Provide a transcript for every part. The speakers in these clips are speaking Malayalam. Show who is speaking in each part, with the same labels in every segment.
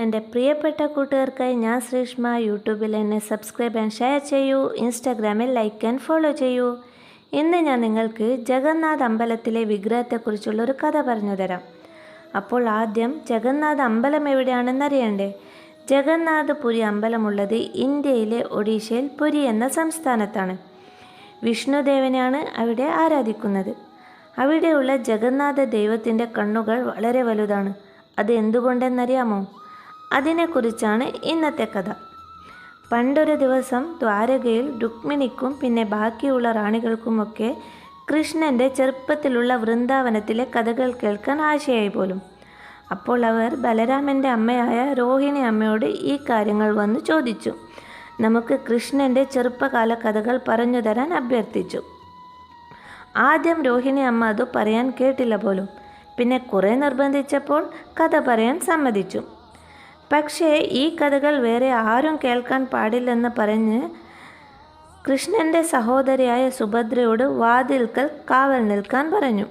Speaker 1: എൻ്റെ പ്രിയപ്പെട്ട കൂട്ടുകാർക്കായി ഞാൻ ശ്രീഷ്മ. യൂട്യൂബിൽ എന്നെ സബ്സ്ക്രൈബ് ആൻഡ് ഷെയർ ചെയ്യൂ. ഇൻസ്റ്റാഗ്രാമിൽ ലൈക്ക് ആൻഡ് ഫോളോ ചെയ്യൂ. ഇന്ന് ഞാൻ നിങ്ങൾക്ക് ജഗന്നാഥ് അമ്പലത്തിലെ വിഗ്രഹത്തെക്കുറിച്ചുള്ളൊരു കഥ പറഞ്ഞു തരാം. അപ്പോൾ ആദ്യം ജഗന്നാഥ് അമ്പലം എവിടെയാണെന്ന് അറിയണ്ടേ? ജഗന്നാഥ് പുരി അമ്പലമുള്ളത് ഇന്ത്യയിലെ ഒഡീഷയിൽ പുരി എന്ന സംസ്ഥാനത്താണ്. വിഷ്ണുദേവനെയാണ് അവിടെ ആരാധിക്കുന്നത്. അവിടെയുള്ള ജഗന്നാഥ ദൈവത്തിൻ്റെ കണ്ണുകൾ വളരെ വലുതാണ്. അത് എന്തുകൊണ്ടെന്നറിയാമോ? അതിനെക്കുറിച്ചാണ് ഇന്നത്തെ കഥ. പണ്ടൊരു ദിവസം ദ്വാരകയിൽ രുക്മിണിക്കും പിന്നെ ബാക്കിയുള്ള റാണികൾക്കുമൊക്കെ കൃഷ്ണൻ്റെ ചെറുപ്പത്തിലുള്ള വൃന്ദാവനത്തിലെ കഥകൾ കേൾക്കാൻ ആശയായി പോലും. അപ്പോൾ അവർ ബലരാമൻ്റെ അമ്മയായ രോഹിണി അമ്മയോട് ഈ കാര്യങ്ങൾ വന്ന് ചോദിച്ചു. നമുക്ക് കൃഷ്ണൻ്റെ ചെറുപ്പകാല കഥകൾ പറഞ്ഞു തരാൻ അഭ്യർത്ഥിച്ചു. ആദ്യം രോഹിണി അമ്മ അത് പറയാൻ കേട്ടില്ല പോലും. പിന്നെ കുറേ നിർബന്ധിച്ചപ്പോൾ കഥ പറയാൻ സമ്മതിച്ചു. പക്ഷേ ഈ കഥകൾ വേറെ ആരും കേൾക്കാൻ പാടില്ലെന്ന് പറഞ്ഞ് കൃഷ്ണൻ്റെ സഹോദരിയായ സുഭദ്രയോട് വാതിൽക്കൽ കാവൽ നിൽക്കാൻ പറഞ്ഞു.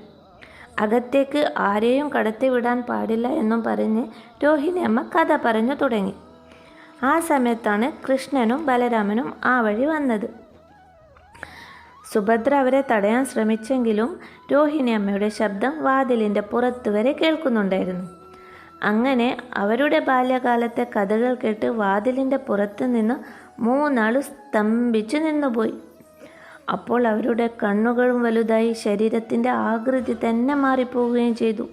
Speaker 1: അകത്തേക്ക് ആരെയും കടത്തിവിടാൻ പാടില്ല എന്നും പറഞ്ഞ് രോഹിണി അമ്മ കഥ പറഞ്ഞു തുടങ്ങി. ആ സമയത്താണ് കൃഷ്ണനും ബലരാമനും ആ വഴി വന്നത്. സുഭദ്ര അവരെ തടയാൻ ശ്രമിച്ചെങ്കിലും രോഹിണി അമ്മയുടെ ശബ്ദം വാതിലിൻ്റെ പുറത്ത് വരെ കേൾക്കുന്നുണ്ടായിരുന്നു. അങ്ങനെ അവരുടെ ബാല്യകാലത്തെ കഥകൾ കേട്ട് വാതിലിൻ്റെ പുറത്ത് നിന്ന് മൂന്നാൾ സ്തംഭിച്ചു നിന്നുപോയി. അപ്പോൾ അവരുടെ കണ്ണുകളും വലുതായി ശരീരത്തിൻ്റെ ആകൃതി തന്നെ മാറിപ്പോവുകയും ചെയ്തു.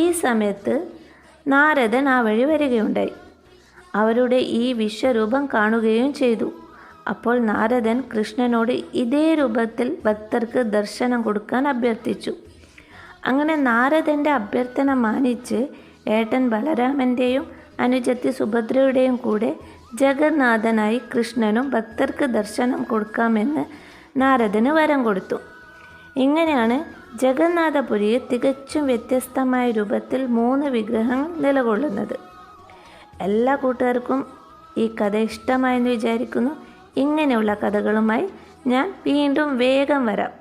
Speaker 1: ഈ സമയത്ത് നാരദൻ ആ വഴി വരികയുണ്ടായി. അവരുടെ ഈ വിശ്വരൂപം കാണുകയും ചെയ്തു. അപ്പോൾ നാരദൻ കൃഷ്ണനോട് ഇതേ രൂപത്തിൽ ഭക്തർക്ക് ദർശനം കൊടുക്കാൻ അഭ്യർത്ഥിച്ചു. അങ്ങനെ നാരദൻ്റെ അഭ്യർത്ഥന മാനിച്ച് ഏട്ടൻ ബലരാമൻ്റെയും അനുജത്തി സുഭദ്രയുടെയും കൂടെ ജഗന്നാഥനായി കൃഷ്ണനും ഭക്തർക്ക് ദർശനം കൊടുക്കാമെന്ന് നാരദന് വരം കൊടുത്തു. ഇങ്ങനെയാണ് ജഗന്നാഥപുരിയിൽ തികച്ചും വ്യത്യസ്തമായ രൂപത്തിൽ 3 വിഗ്രഹങ്ങൾ നിലകൊള്ളുന്നത്. എല്ലാ കൂട്ടുകാർക്കും ഈ കഥ ഇഷ്ടമായെന്ന് വിചാരിക്കുന്നു. ഇങ്ങനെയുള്ള കഥകളുമായി ഞാൻ വീണ്ടും വേഗം വരാം.